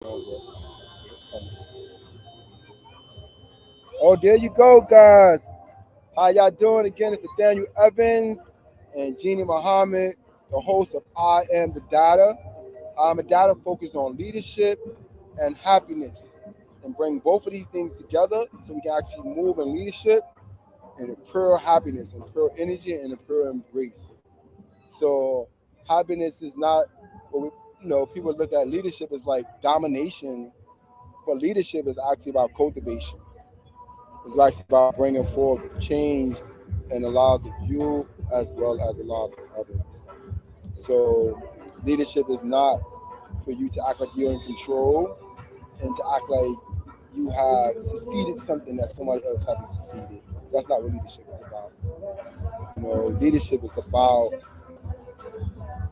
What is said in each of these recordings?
It's coming. Oh, there you go, guys. How y'all doing? Again, it's Nathaniel Evans and Jeannie Muhammad, the host of I Am the Data. I'm a data focused on leadership and happiness and bring both of these things together so we can actually move in leadership and in pure happiness and pure energy and in pure embrace. So happiness is not what we, people look at leadership as like domination, but leadership is actually about cultivation. It's actually about bringing forth change in the lives of you as well as the lives of others. So leadership is not for you to act like you're in control and to act like you have succeeded something that somebody else hasn't succeeded. That's not what leadership is about. Leadership is about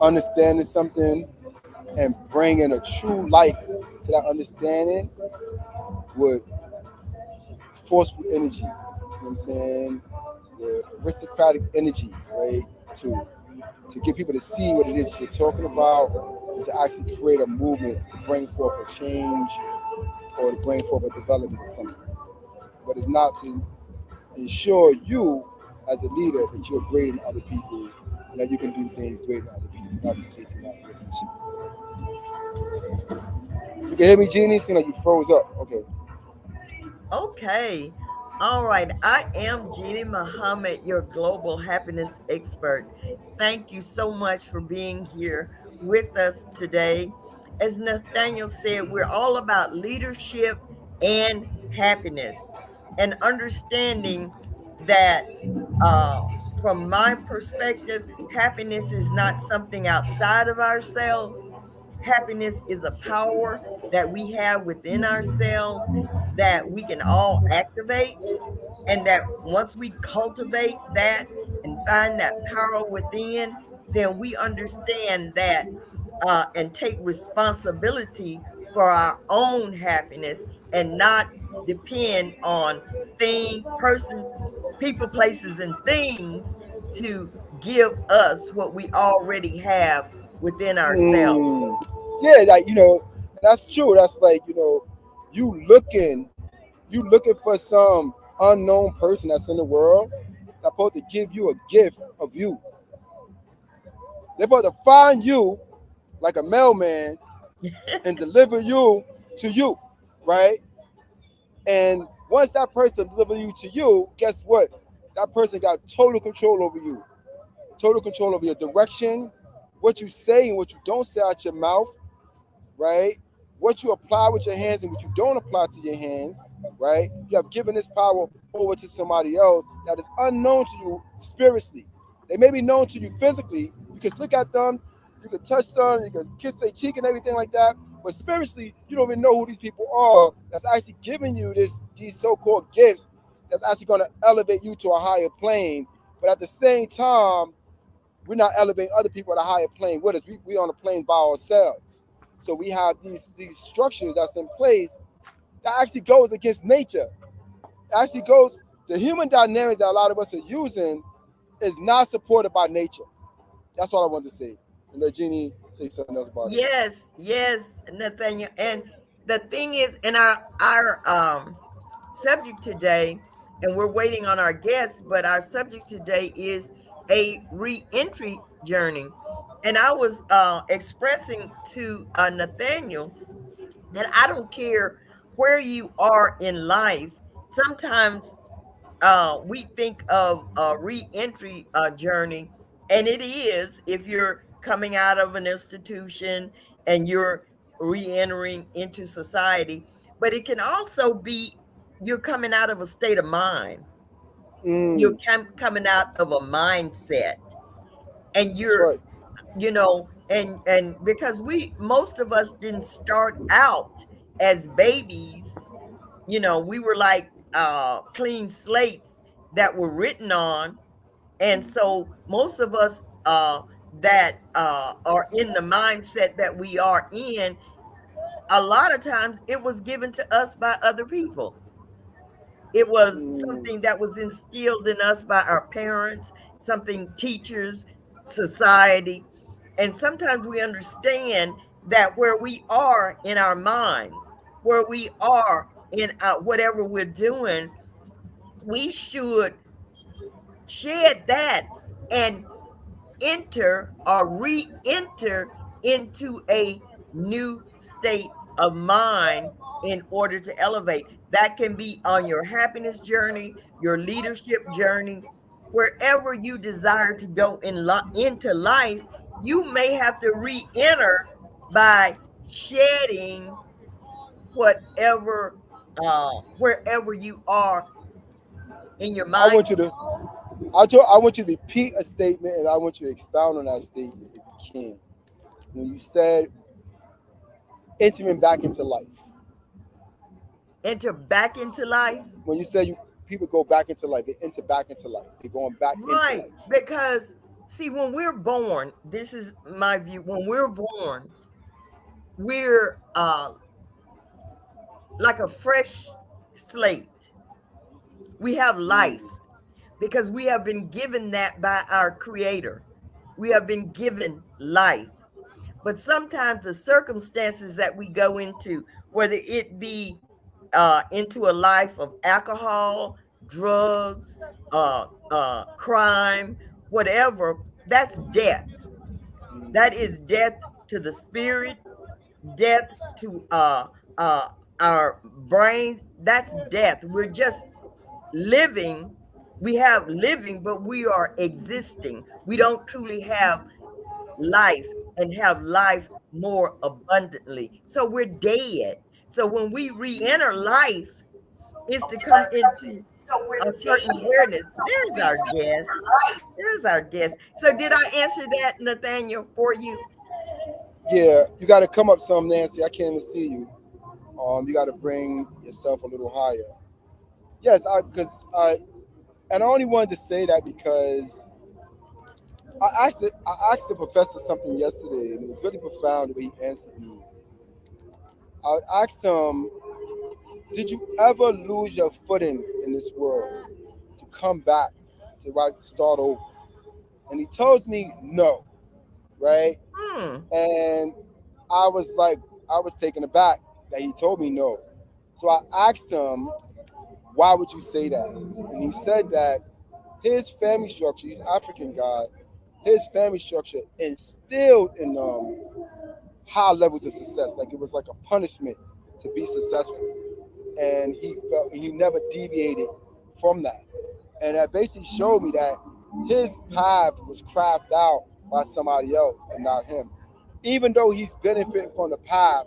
understanding something and bringing a true light to that understanding with forceful energy. You know what I'm saying? The aristocratic energy, right? To get people to see what it is you're talking about and to actually create a movement to bring forth a change or to bring forth a development of something. But it's not to ensure you as a leader that you're greater than other people and that you can do things greater than other people. That's the case in that relationship. You can hear me, Jeannie? Seems like you froze up. Okay. Okay. All right. I am Jeannie Muhammad, your global happiness expert. Thank you so much for being here with us today. As Nathaniel said, we're all about leadership and happiness and understanding that, uh, from my perspective, happiness is not something outside of ourselves. Happiness is a power that we have within ourselves that we can all activate, and that once we cultivate that and find that power within, then we understand that, and take responsibility for our own happiness and not depend on things, person, people, places, and things to give us what we already have within ourselves. Mm. Yeah, that's true. That's like, you looking you looking for some unknown person that's in the world that's supposed to give you a gift of you. They're supposed to find you like a mailman and deliver you to you, right? And once that person delivers you to you, guess what? That person got total control over you, total control over your direction, what you say and what you don't say out your mouth, right? What you apply with your hands and what you don't apply to your hands, right? You have given this power over to somebody else that is unknown to you spiritually. They may be known to you physically. You can look at them, you can touch them, you can kiss their cheek and everything like that. But spiritually, you don't even know who these people are that's actually giving you these so-called gifts that's actually going to elevate you to a higher plane. But at the same time, we're not elevating other people at a higher plane with us. We on the planes by ourselves. So we have these structures that's in place that actually goes against nature. It actually goes the human dynamics that a lot of us are using is not supported by nature. That's all I want to say. And let Jeannie say something else about it. Yes, yes, Nathaniel. And the thing is, in our subject today, and we're waiting on our guests, but our subject today is a reentry journey. And I was expressing to Nathaniel that I don't care where you are in life. Sometimes we think of a reentry journey, and it is if you're coming out of an institution and you're re-entering into society, but it can also be you're coming out of a state of mind. You're Mm, coming out of a mindset, and that's you're, right. and because we, most of us didn't start out as babies. We were like clean slates that were written on. And so most of us that are in the mindset that we are in, a lot of times it was given to us by other people. It was Mm, something that was instilled in us by our parents, something teachers, society. And sometimes we understand that where we are in our minds, where we are in whatever we're doing, we should shed that and enter or re-enter into a new state of mind in order to elevate. That can be on your happiness journey, your leadership journey, wherever you desire to go into life. You may have to re-enter by shedding whatever wherever you are in your I mind. want you to I want you to repeat a statement, and I want you to expound on that statement if you can. When you said entering back into life, Enter back into life. when you said people go back into life, they enter back into life. They're going back into Right. life. Because, see, when we're born, this is my view. When we're born, we're like a fresh slate. We have life because we have been given that by our Creator. We have been given life. But sometimes the circumstances that we go into, whether it be into a life of alcohol, drugs, crime, whatever, that's death. That is death to the spirit, death to uh, our brains. That's death. We're just living. We have living, but we are existing. We don't truly have life and have life more abundantly. So we're dead. So when we re-enter life, is to come into a certain awareness. There's our guest. There's our guest. So did I answer that, Nathaniel, for you? Yeah, you got to come up some, Nancy. I can't even see you. You got to bring yourself a little higher. Yes, because and I only wanted to say that because I asked the professor something yesterday, and it was really profound the way he answered me. I asked him, "Did you ever lose your footing in this world to come back to start over?" And he tells me no, right? Hmm. And I was like, I was taken aback that he told me no. So I asked him, "Why would you say that?" And he said that his family structure, he's African guy, his family structure instilled in high levels of success. Like it was like a punishment to be successful. And he felt he never deviated from that. And that basically showed me that his path was crafted out by somebody else and not him. Even though he's benefiting from the path,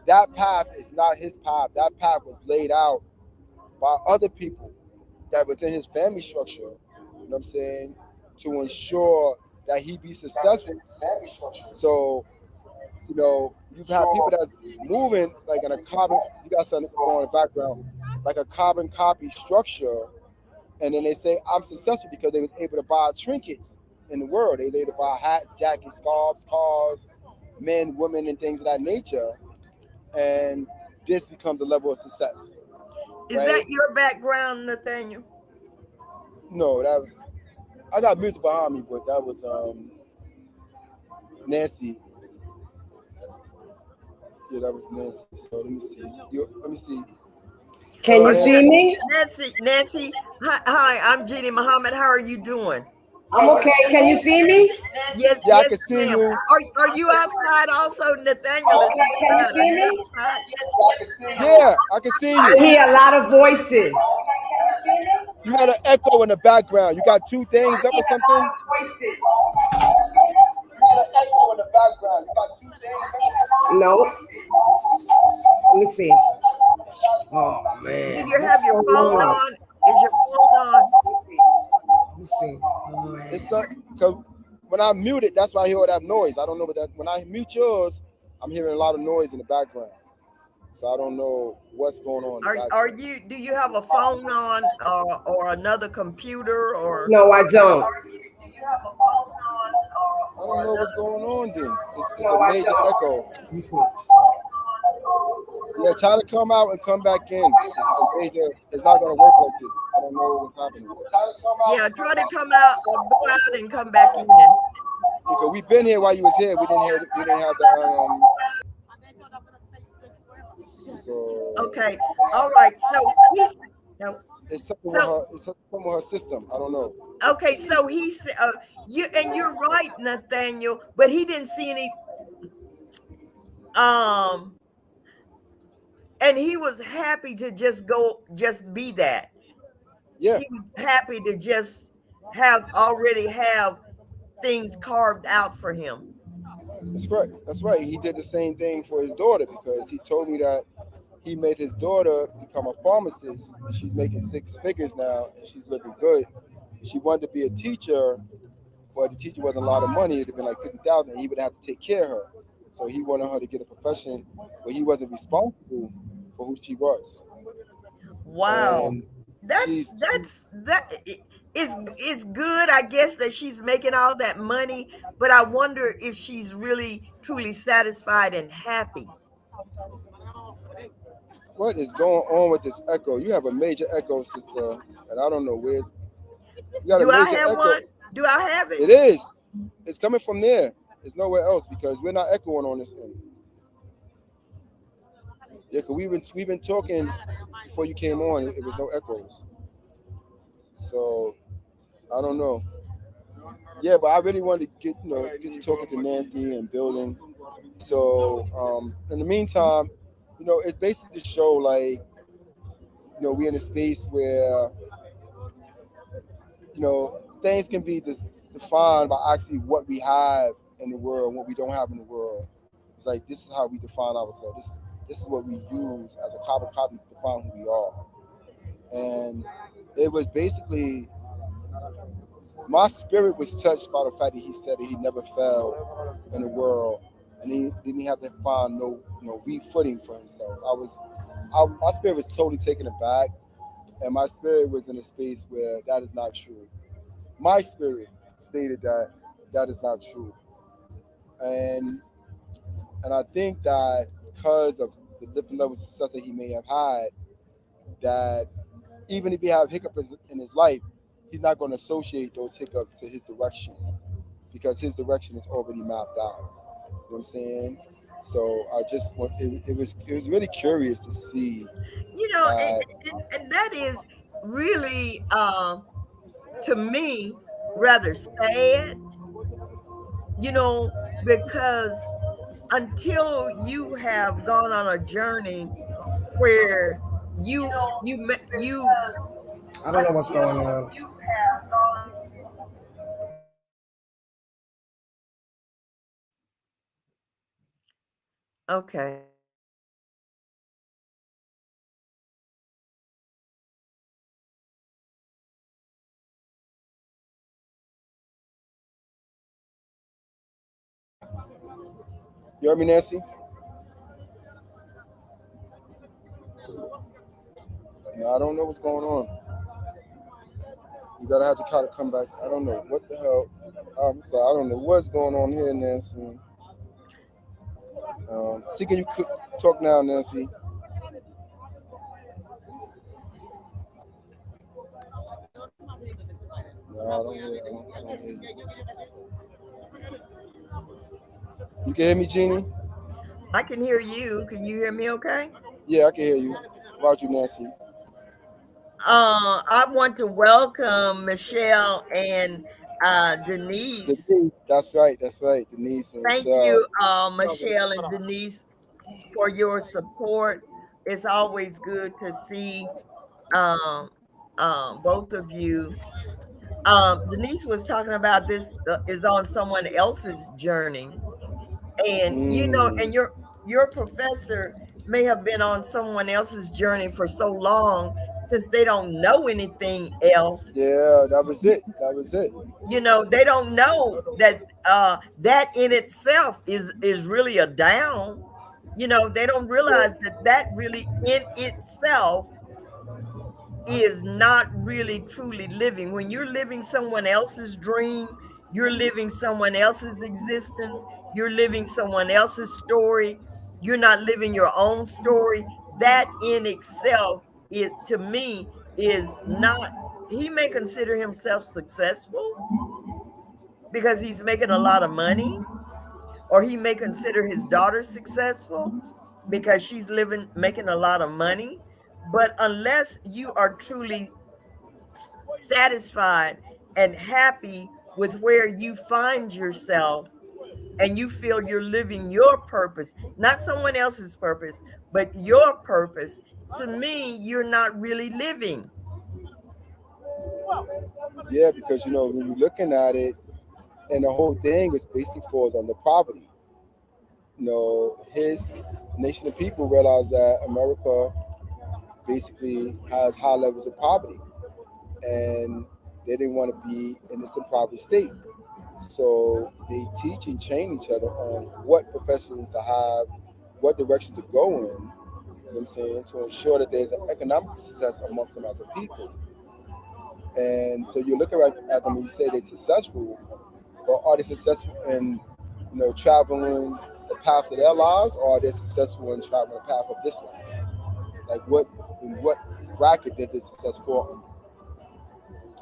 that path is not his path. That path was laid out by other people that was in his family structure, you know what I'm saying, to ensure that he be successful. So, you have people that's moving like in a carbon, you got something going on in the background, like a carbon copy structure, and then they say, I'm successful because they was able to buy trinkets in the world. They was able to buy hats, jackets, scarves, cars, men, women, and things of that nature. And this becomes a level of success, Is that right? your background, Nathaniel? No, that was I got music behind me, but that was Nancy. Yeah, that was Nancy. So let me see. Let me see. Can you Okay, see Nancy. me? Nancy. Hi, I'm Jeannie Muhammad. How are you doing? I'm okay. Can you see me? Yes, Yeah, I yes, can see ma'am. you. Are you outside also? Nathaniel is Okay. Can you outside. Are see you me? outside? Yeah, I can see I you. hear a lot of voices. You had an echo in the background. You got two things up or something? You had an echo in the background. You got two things up or something? No. Let me see. Oh Do man, you have what's your going phone on? on? Is your phone on? Let me see. It's because when I mute it, that's why I hear all that noise. I don't know what that. When I mute yours, I'm hearing a lot of noise in the background. So I don't know what's going on in the Are background. you? Do you have a phone on or another computer or? No, I don't. Do you have a phone on I don't or know what's another? going on then. It's a No, I major don't. echo. Let me see. Yeah, try to come out and come back in. It's a major. It's not going to work like this. I don't know what's happening. Try to come out Yeah, and come try to back come out or go out and come back in. because we've been here while you was here. We didn't have the. So Okay. All right. So he's no. it's something with So her. It's something with her system. I don't know. okay. So he said, you and you're right, Nathaniel. But he didn't see any. Um, and he was happy to just go, just be that. Yeah, He was happy to just have things carved out for him. that's correct. That's right. He did the same thing for his daughter because he told me that he made his daughter become a pharmacist. And she's making six figures now, and she's living good. She wanted to be a teacher, but the teacher wasn't a lot of money. It'd have been like 50,000. He would have to take care of her. So he wanted her to get a profession where he wasn't responsible for who she was. Wow. And That's she's that's that I- is good, I guess, that she's making all that money, but I wonder if she's really truly satisfied and happy. what is going on with this echo? You have a major echo, sister, and I don't know where's. You got a Do I major have echo. one? Do I have it? It is. It's coming from there. It's nowhere else because we're not echoing on this end. Yeah, cause we've been talking before you came on. It was no echoes. So I don't know. Yeah, but I really wanted to get to talking to Nancy and building. So in the meantime, it's basically to show like we're in a space where things can be defined by actually what we have in the world, what we don't have in the world. It's like this is how we define ourselves. This is what we use as a carbon copy to define who we are. And it was basically my spirit was touched by the fact that he said that he never fell in the world, and he didn't have to find no re-footing for himself. My spirit was totally taken aback, and my spirit was in a space where that is not true. My spirit stated that that is not true, and I think that because of the different levels of success that he may have had, that even if he have hiccups in his life, he's not going to associate those hiccups to his direction because his direction is already mapped out. You know what I'm saying? So I just want it was really curious to see You know, that. and that is really to me rather sad, you know, because until you have gone on a journey where you I don't know what's going on. okay. You heard me, Nancy? No, I don't know what's going on. You gotta have to kind of come back. I don't know what the hell. I'm sorry. I don't know what's going on here, Nancy. See, can you talk now, Nancy? No, I don't hear. I don't hear you. You can hear me, Jeannie? I can hear you. Can you hear me okay? Yeah, I can hear you. How about you, Nancy? I want to welcome Michelle and Denise. Denise. That's right. That's right. Denise and Thank Michelle. you, Michelle and Denise, for your support. It's always good to see um, both of you. Denise was talking about this is on someone else's journey, and Mm, and your professor may have been on someone else's journey for so long since they don't know anything else. yeah, that was it. That was it. They don't know that that in itself is really a down. They don't Yeah. realize that that really in itself is not really truly living. When you're living someone else's dream, you're living someone else's existence, you're living someone else's story, you're not living your own story. That in itself is, to me, is not. He may consider himself successful because he's making a lot of money, or he may consider his daughter successful, because she's living, making a lot of money. But unless you are truly satisfied and happy with where you find yourself, and you feel you're living your purpose, not someone else's purpose, but your purpose, to me, you're not really living. Yeah, because when you're looking at it, and the whole thing is basically falls under poverty. His nation of people realize that America basically has high levels of poverty, and they didn't want to be in this impoverished state. So they teach and train each other on what professions to have, what directions to go in. What I'm saying, to ensure that there's an economic success amongst them as a people. And so you look at them and you say they're successful, but are they successful in traveling the paths of their lives, or are they successful in traveling the path of this life? Like what bracket does this success fall under?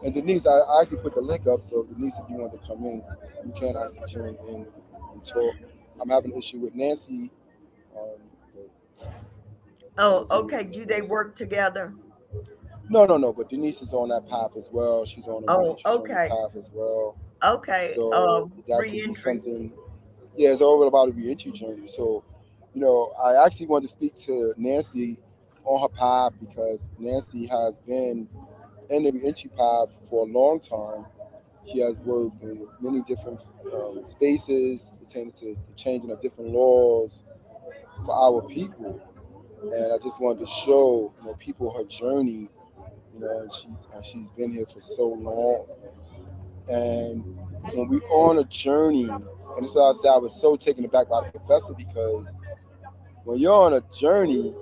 And Denise, I actually put the link up, so Denise, if you want to come in, you can actually join in and talk. I'm having an issue with Nancy, but Oh, hopefully okay. Do they Nancy. work together? No. But Denise is on that path as well. She's on a Oh, reentry journey okay. path as well. Okay. So that could be Reentry. something. Yeah, it's all about a reentry journey. So, I actually want to speak to Nancy on her path because Nancy has been in the reentry path for a long time. She has worked in many different spaces pertaining to the changing of different laws for our people. And I just wanted to show people her journey. And she's been here for so long. And when we on a journey, and that's why I said I was so taken aback by the professor because when you're on a journey,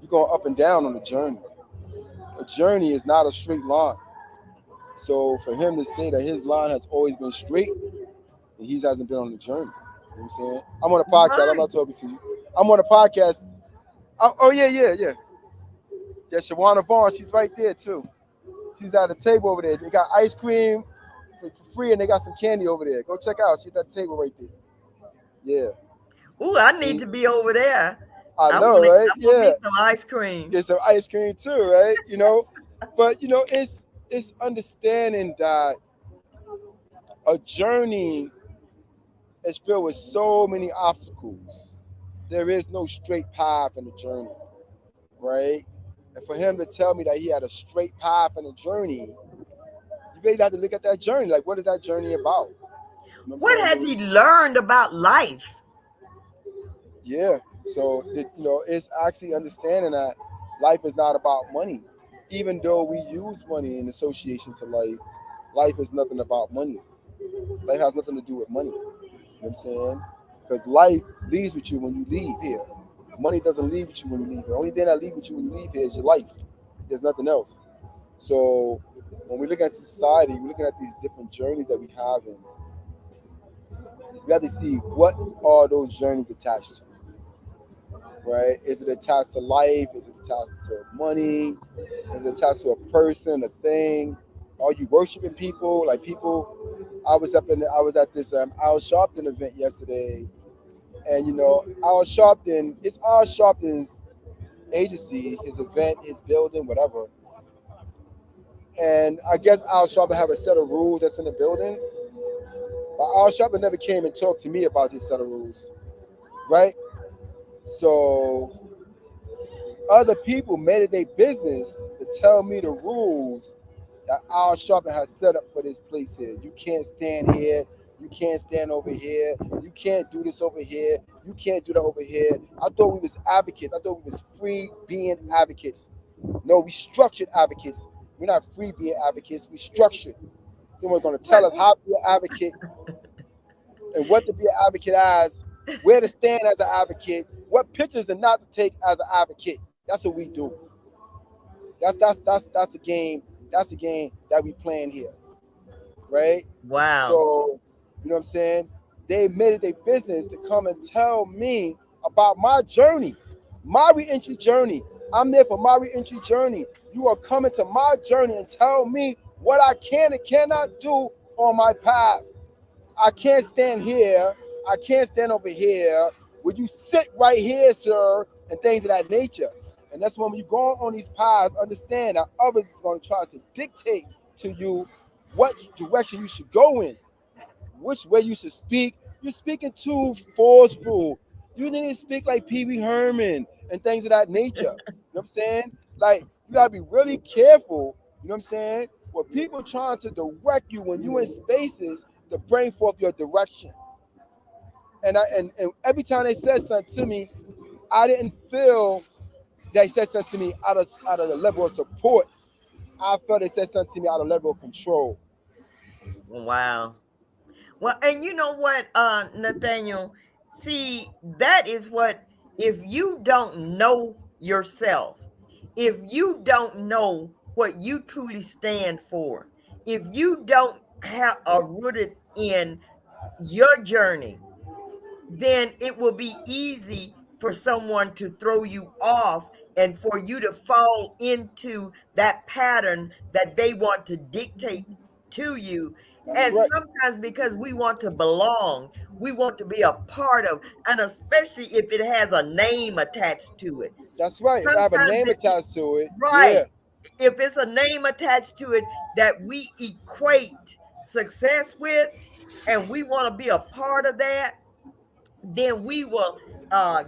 you're going up and down on the journey. A journey is not a straight line. So for him to say that his line has always been straight, and he hasn't been on the journey. You know what I'm saying? I'm on a podcast. I'm Right. not talking to you. I'm on a podcast. Oh yeah. Yeah, Shawana Vaughn, she's right there too. She's at the table over there. They got ice cream for free, and they got some candy over there. Go check out. She's at the table right there. Yeah. Ooh, I need See, to be over there. I I know, want to. right? I want Yeah. me some ice cream. Get some ice cream too, right? But it's understanding that a journey is filled with so many obstacles. There is no straight path in the journey, right? And for him to tell me that he had a straight path in the journey, you really have to look at that journey. Like, what is that journey about? You know what I'm What saying? has he learned about life? Yeah. So, it's actually understanding that life is not about money. Even though we use money in association to life, life is nothing about money. Life has nothing to do with money. You know what I'm saying? Because life leaves with you when you leave here. Money doesn't leave with you when you leave here. The only thing that leaves with you when you leave here is your life. There's nothing else. So when we look at society, we're looking at these different journeys that we have, and we have to see what are those journeys attached to, right? Is it attached to life? Is it attached to money? Is it attached to a person, a thing? Are you worshiping people? Like people, I was at this Al Sharpton event yesterday, and Al Sharpton, it's Al Sharpton's agency, his event, his building, whatever. And I guess Al Sharpton have a set of rules that's in the building, but Al Sharpton never came and talked to me about his set of rules, right? So other people made it their business to tell me the rules that Al Sharpton has set up for this place here. You can't stand here. You can't stand over here. You can't do this over here. You can't do that over here. I thought we was advocates. I thought we was free being advocates. No, we structured advocates. We're not free being advocates. We structured. Someone's going to tell What? us how to be an advocate and what to be an advocate as, where to stand as an advocate, what pictures and not to take as an advocate. That's what we do. That's the game. That's the game that we playing here, right? Wow. So, you know what I'm saying? They made it their business to come and tell me about my journey, my reentry journey. I'm there for my reentry journey. You are coming to my journey and tell me what I can and cannot do on my path. I can't stand here. I can't stand over here Will you sit right here, sir, and things of that nature. And that's when you go on these paths, understand that others is going to try to dictate to you what direction you should go in, which way you should speak. You're speaking too forceful. You need to speak like Pee Wee Herman and things of that nature. You know what I'm saying? Like, you gotta be really careful, you know what I'm saying? With people trying to direct you when you in spaces to bring forth your direction. And every time they said something to me, I didn't feel they said something to me out of the level of support. I felt they said something to me out of level of control. Wow. Well, and you know what, Nathaniel? See, that is what, if you don't know yourself, if you don't know what you truly stand for, if you don't have a rooted in your journey, then it will be easy for someone to throw you off and for you to fall into that pattern that they want to dictate to you. That's And right. sometimes because we want to belong, we want to be a part of, and especially if it has a name attached to it. That's right. If I have a Sometimes name attached to it, right. yeah, If it's a name attached to it that we equate success with, and we want to be a part of that, then we will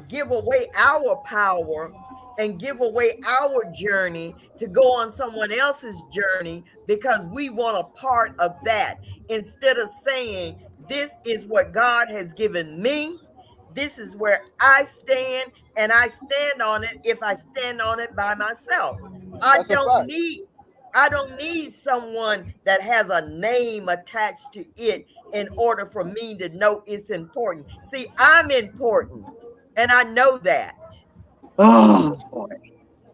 give away our power and give away our journey to go on someone else's journey because we want a part of that, instead of saying, this is what God has given me. This is where I stand, and I stand on it if I stand on it by myself. I that's a don't fact. need I don't need someone that has a name attached to it in order for me to know it's important. See, I'm important, and I know that. Oh boy.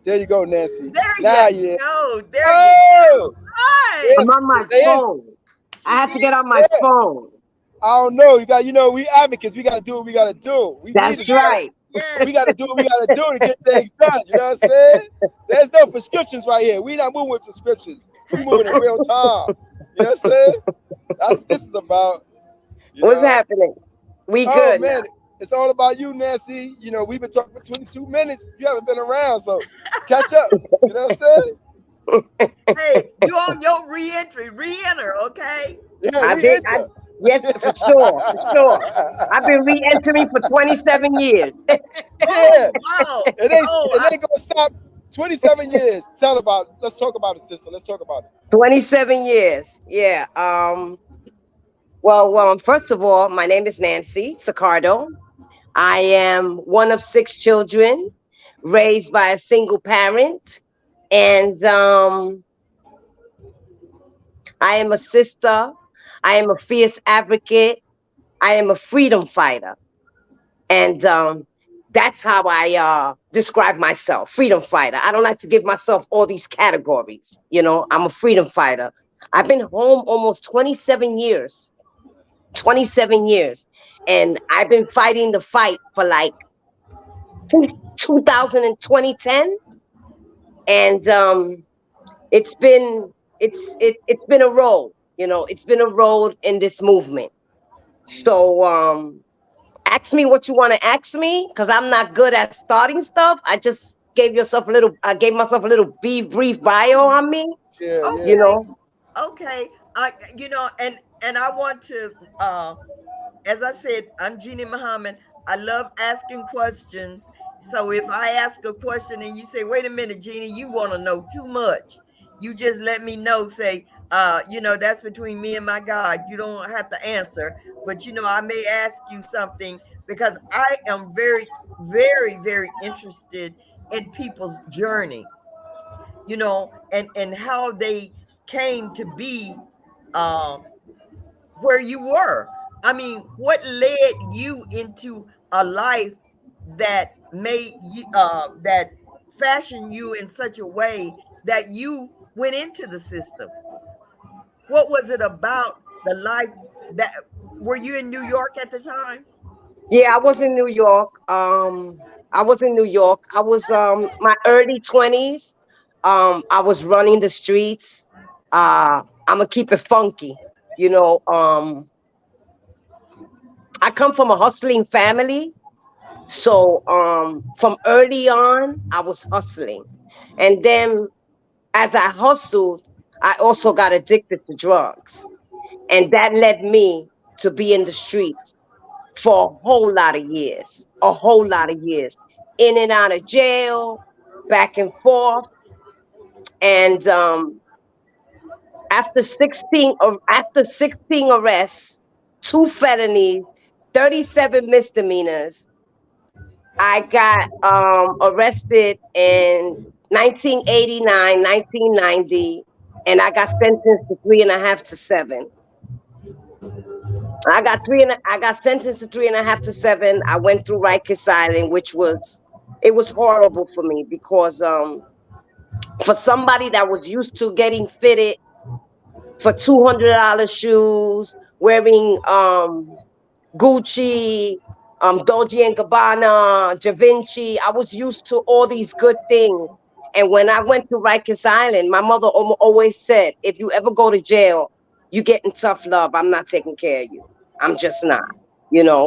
There you go, Nancy. There Now you yeah. go. There you go. Oh, Right. I'm on my there's, phone. I She have to did. get on my yeah. phone. I don't know. You got, we advocates. We got to do what we got to do. We need to That's do what right. Yes. we got to do what we got to do to get things done. You know what I'm saying? There's no prescriptions right here. We not moving with prescriptions. We moving in real time. You know what I'm saying? That's what this is about. You What's know. happening? We Oh good now. man, it's all about you, Nancy. We've been talking for 22 minutes. You haven't been around, so catch up. You know what I'm saying? Hey, you on your reentry. Reenter, okay? Yeah, I've been, I, re-enter. yes, for sure, for sure. I've been re-entering for 27 years. Oh, Yeah, wow. it ain't Oh, it ain't gonna stop. 27 years. Tell about. Let's talk about it, sister. Let's talk about it. 27 years. Yeah. Well, first of all, my name is Nancy Sicardo. I am one of six children raised by a single parent. And I am a sister. I am a fierce advocate. I am a freedom fighter. And that's how I describe myself, freedom fighter. I don't like to give myself all these categories. I'm a freedom fighter. I've been home almost 27 years. 27 years. And I've been fighting the fight for like since 2000 and 2010. And it's been a road. It's been a road in this movement. So ask me what you want to ask me, because I'm not good at starting stuff. I gave myself a little brief bio on me. Yeah, you yeah. okay. know Okay. And I want to as I said, I'm Jeannie Muhammad. I love asking questions. So if I ask a question and you say, wait a minute, Jeannie, you want to know too much, you just let me know, say, that's between me and my God. You don't have to answer. But I may ask you something because I am very, very, very interested in people's journey, and how they came to be uh where you were. I mean, what led you into a life that made you that fashioned you in such a way that you went into the system? What was it about the life that were you in New York at the time? yeah, I was in New York. I was in New York. I was my early 20s. I was running the streets. I'm gonna keep it funky. you know um I come from a hustling family. So from early on, I was hustling. And then as I hustled, I also got addicted to drugs. And that led me to be in the streets for a whole lot of years, a whole lot of years, in and out of jail, back and forth. And after 16 arrests, 2 felonies, 37 misdemeanors, I got arrested in 1989, 1990, and I got sentenced to 3.5 to 7. I got sentenced to 3.5 to 7. I went through Rikers Island, it was horrible for me because for somebody that was used to getting fitted for $200 shoes, wearing Gucci, Dolce and Gabbana, Da Vinci. I was used to all these good things. And when I went to Rikers Island, my mother always said, if you ever go to jail, you get in tough love. I'm not taking care of you. I'm just not,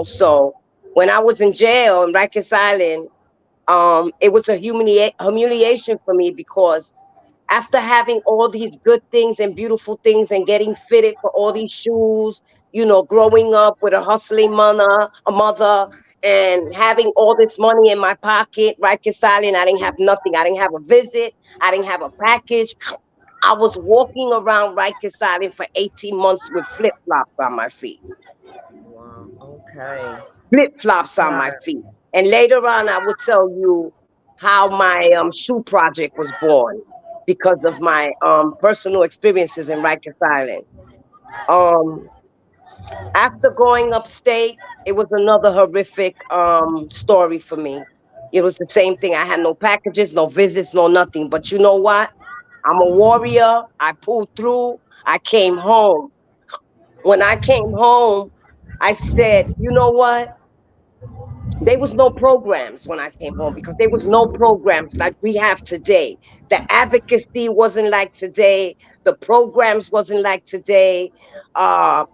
So when I was in jail in Rikers Island, it was a humiliation for me because after having all these good things and beautiful things and getting fitted for all these shoes, growing up with a hustling mother, and having all this money in my pocket, Rikers Island, I didn't have nothing. I didn't have a visit. I didn't have a package. I was walking around Rikers Island for 18 months with flip flops on my feet. Wow. Okay. Flip flops on my Right. feet. And later on, I will tell you how my shoe project was born because of my personal experiences in Rikers Island. Um, After going upstate, it was another horrific story for me. It was the same thing. I had no packages, no visits, no nothing. But you know what? I'm a warrior. I pulled through. I came home. When I came home, I said, you know what? There was no programs when I came home because there was no programs like we have today. The advocacy wasn't like today. The programs wasn't like today. Uh,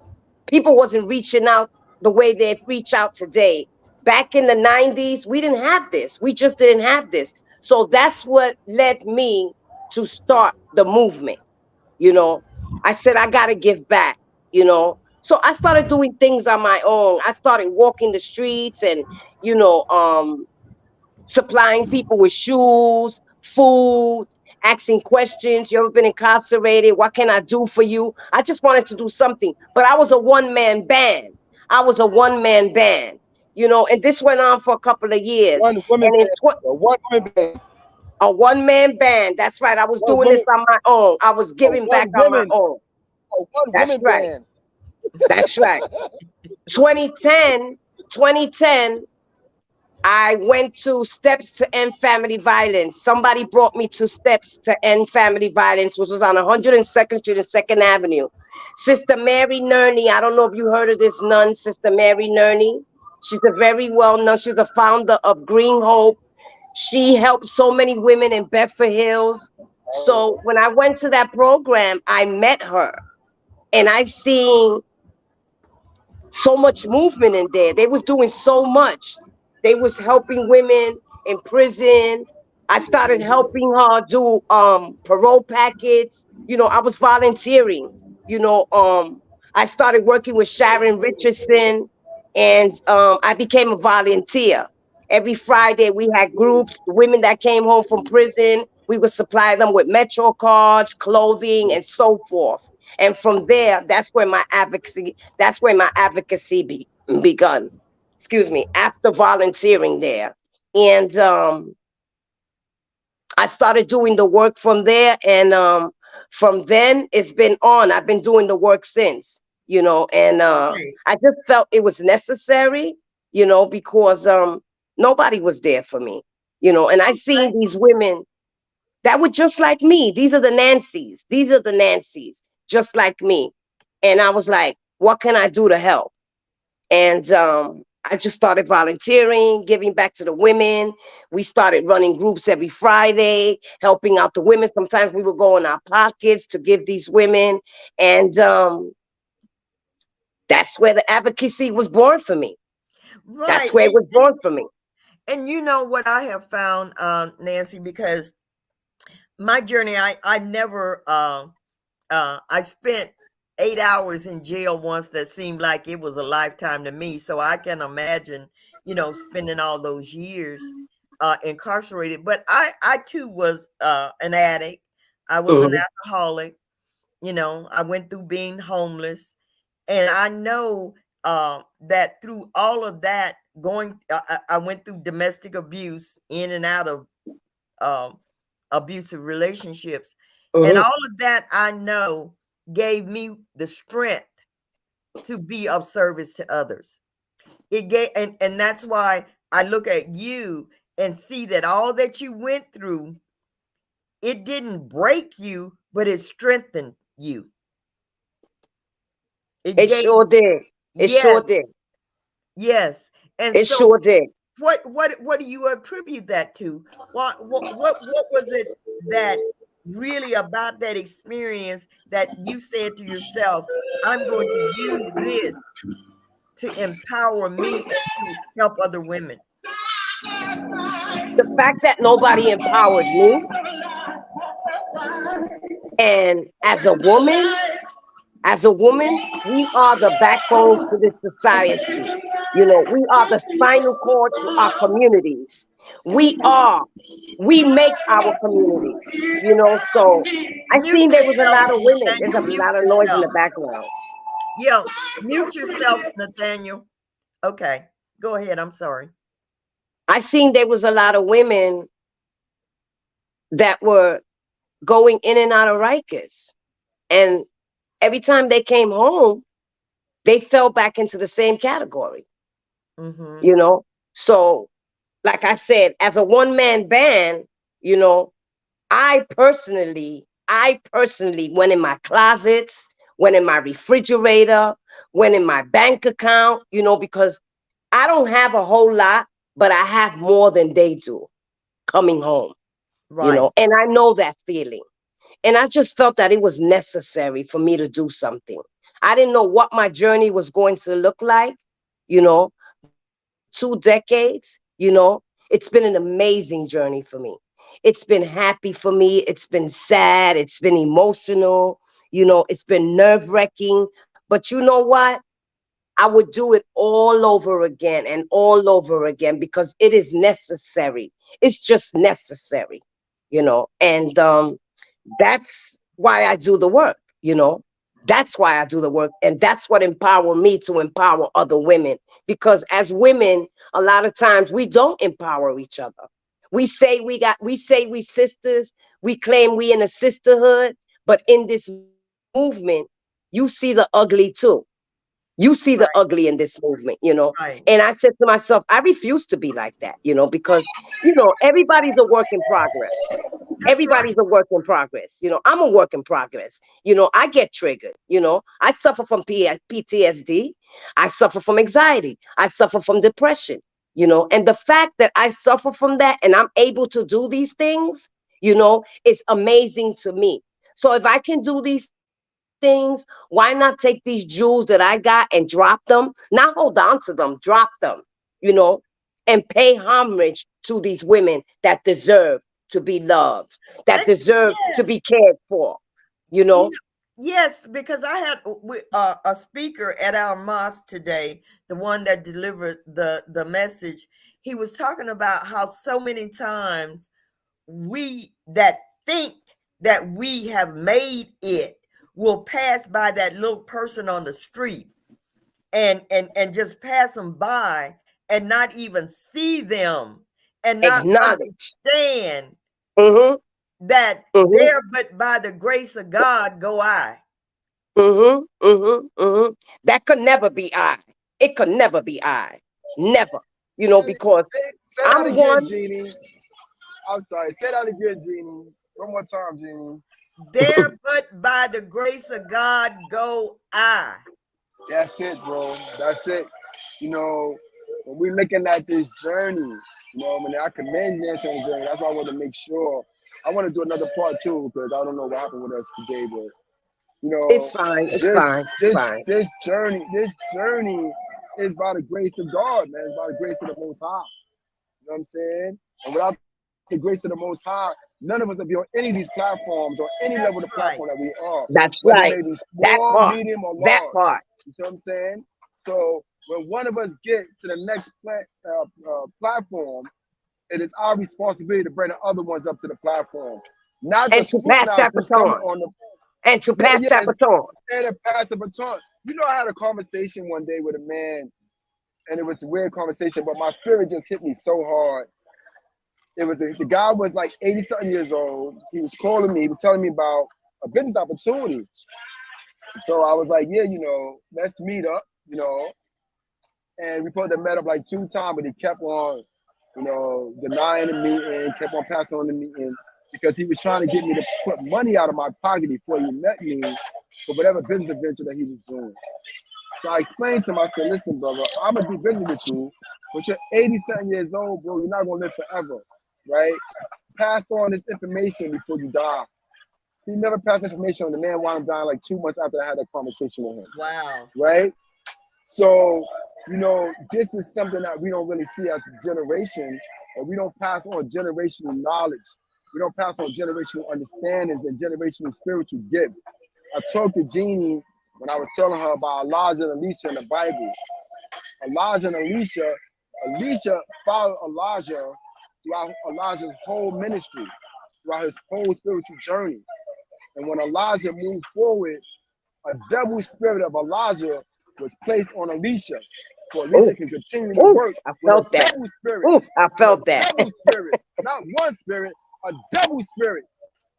People wasn't reaching out the way they reach out today. Back in the 90s, we didn't have this. We just didn't have this. So that's what led me to start the movement. You know, I said, I got to give back, you know. So I started doing things on my own. I started walking the streets and, you know, supplying people with shoes, food, asking questions. You ever been incarcerated? What can I do for you? I just wanted to do something, but I was a one-man band. I was a one-man band, and this went on for a couple of years. One woman And band, a one woman band, a one-man band. That's right. I was one doing this woman, on my own. I was a giving back one on my woman, own. a one That's woman right. band. That's right. 2010, 2010. I went to Steps to End Family Violence. Somebody brought me to Steps to End Family Violence, which was on 102nd Street and 2nd Avenue. Sister Mary Nerney, I don't know if you heard of this nun, Sister Mary Nerney. She's a very well known, she's a founder of Green Hope. She helped so many women in Bedford Hills. So when I went to that program, I met her and I seen so much movement in there. They was doing so much. They was helping women in prison. I started helping her do parole packets. I was volunteering. You know, I started working with Sharon Richardson, and I became a volunteer. Every Friday we had groups, women that came home from prison. We would supply them with Metro cards, clothing, and so forth. And from there, that's where my advocacy begun. Excuse me, after volunteering there. And I started doing the work from there. And from then, it's been on. I've been doing the work since, and Right. I just felt it was necessary, because nobody was there for me, and I Okay. seen these women that were just like me. These are the Nancys. These are the Nancys, just like me. And I was like, what can I do to help? And I just started volunteering, giving back to the women. We started running groups every Friday, helping out the women. Sometimes we would go in our pockets to give these women. And that's where the advocacy was born for me. That's Right. where it was born for me. And you know what I have found, Nancy, because my journey, I never I spent 8 hours in jail once that seemed like it was a lifetime to me. So I can imagine, spending all those years incarcerated. But I too was an addict. I was an Hmm. alcoholic. I went through being homeless, and I know that through all of that, I went through domestic abuse, in and out of um, abusive relationships. And Hmm. all of that I know gave me the strength to be of service to others. It gave, and that's why I look at you and see that all that you went through, it didn't break you, but it strengthened you. It It gave, sure did. It sure yes, did. yes. And It so sure did. what do you attribute that to? What was it that really about that experience that you said to yourself, I'm going to use this to empower me to help other women? The fact that nobody empowered me, and as a woman, we are the backbone to this society. We are the spinal cord to our communities. We are, we make our communities. So I Mute seen there was a yourself, lot of women. There's Nathaniel. a Mute lot of noise in yourself. the background. Yeah, mute yourself, Nathaniel. Okay, go ahead. I'm sorry. I seen there was a lot of women that were going in and out of Rikers. And every time they came home, they fell back into the same category, Mm-hmm. you know? So, like I said, as a one man band, you know, I personally went in my closets, went in my refrigerator, went in my bank account, because I don't have a whole lot, but I have more than they do coming home, Right. and I know that feeling. And I just felt that it was necessary for me to do something. I didn't know what my journey was going to look like, the 2 decades, it's been an amazing journey for me. It's been happy for me. It's been sad. It's been emotional. It's been nerve wracking. But you know what? I would do it all over again and all over again because it is necessary. It's just necessary, and that's why I do the work. That's why I do the work. And that's what empower me to empower other women. Because as women, a lot of times we don't empower each other. We say we sisters, we claim we in a sisterhood, but in this movement, you see the ugly too. You see the ugly in this movement. Right. And I said to myself, I refuse to be like that, because, everybody's a work in progress. That's Everybody's right. a work in progress. I'm a work in progress. I get triggered. I suffer from PTSD. I suffer from anxiety. I suffer from depression. And the fact that I suffer from that and I'm able to do these things, is amazing to me. So if I can do these things, why not take these jewels that I got and drop them? Not hold on to them, drop them, you know, and pay homage to these women that deserve to be loved, that And deserve to be yes, cared for, you you know? know, yes, because I had a speaker at our mosque today, the one that delivered the message. He was talking about how so many times we that think that we have made it will pass by that little person on the street and just pass them by and not even see them and not Acknowledge. understand Mm-hmm. that Mm-hmm. there but by the grace of God go I. Mm-hmm. Mm-hmm. Mm-hmm. That could never be I. It could never be I. Never. Because Say that I'm again, one. Jeannie. I'm sorry. Say that again, Jeannie. One more time, Jeannie. There but by the grace of God go I. That's it, bro. That's it. You know, when we're looking at this journey, I commend Nancy on the journey. That's why I want to make sure. I want to do another part too because I don't know what happened with us today, but you know, It's fine. It's this fine. It's this fine. this journey is by the grace of God, man. It's by the grace of the Most High. You know what I'm saying? And without the grace of the Most High, none of us would be on any of these platforms or any level of the That's platform that right. we are, That's whether it may right. be That small, part. medium, or That large. part. You see what I'm saying? So when one of us get to the next platform, it is our responsibility to bring the other ones up to the platform, not to And to pass scrutinize that who's coming baton. on the And to pass yeah, that baton. and a passive baton. You know, I had a conversation one day with a man, and it was a weird conversation, but my spirit just hit me so hard. The guy was like 80 something years old. He was calling me. He was telling me about a business opportunity. So I was like, yeah, let's meet up. And we put the met up like 2 times, but he kept on, denying the meeting, kept on passing on the meeting because he was trying to get me to put money out of my pocket before he met me for whatever business adventure that he was doing. So I explained to him, I said, listen, brother, I'm gonna do business with you, but you're 80-something years old, bro. You're not gonna live forever, right? Pass on this information before you die. He never passed information on the man wound up dying like 2 months after I had that conversation with him, Wow. right? So, this is something that we don't really see as a generation, or we don't pass on generational knowledge. We don't pass on generational understandings and generational spiritual gifts. I talked to Jeannie when I was telling her about Elijah and Elisha in the Bible. Elijah and Elisha followed Elijah throughout Elijah's whole ministry, throughout his whole spiritual journey. And when Elijah moved forward, a double spirit of Elijah was placed on Elisha, so Elisha Ooh, can continue to ooh, work I with a felt that. double spirit, Ooh, I felt that. not one spirit, a double spirit,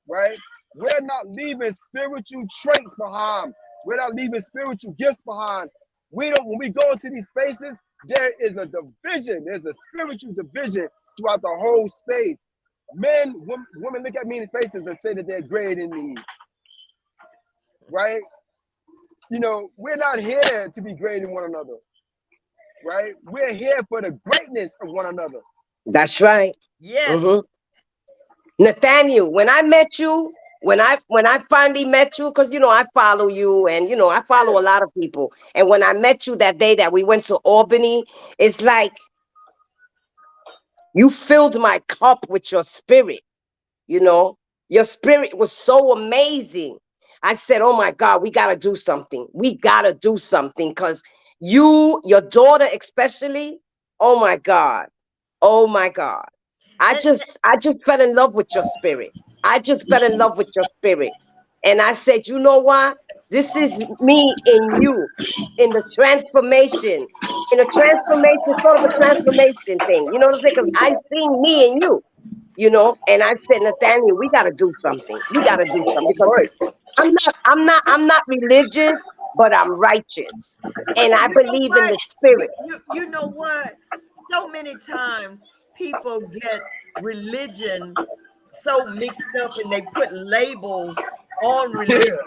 right? We're not leaving spiritual traits behind. We're not leaving spiritual gifts behind. When we go into these spaces, there is a division. There's a spiritual division throughout the whole space. Women look at me in spaces and say that they're greater than me, right? We're not here to be greater than one another, right? We're here for the greatness of one another. That's right. Yes. Hmm. Nathaniel, when I met you, when I finally met you, because I follow you, and I follow Yeah. a lot of people. And when I met you that day that we went to Albany, it's like you filled my cup with your spirit. You know, your spirit was so amazing. I said, oh my God, we got to do something. We got to do something because your daughter, especially, oh my God, oh my God. I And just, I just fell in love with your spirit. I just fell in love with your spirit. And I said, you know what? This is me in you, in the transformation, sort of a transformation thing. You know what I'm saying? Because I seen me in you, and I said, Nathaniel, we got to do something. We got to do something That's because right. I'm not religious, but I'm righteous, but and I you know believe in what? the spirit. You know what? So many times people get religion so mixed up and they put labels on religion. Yeah.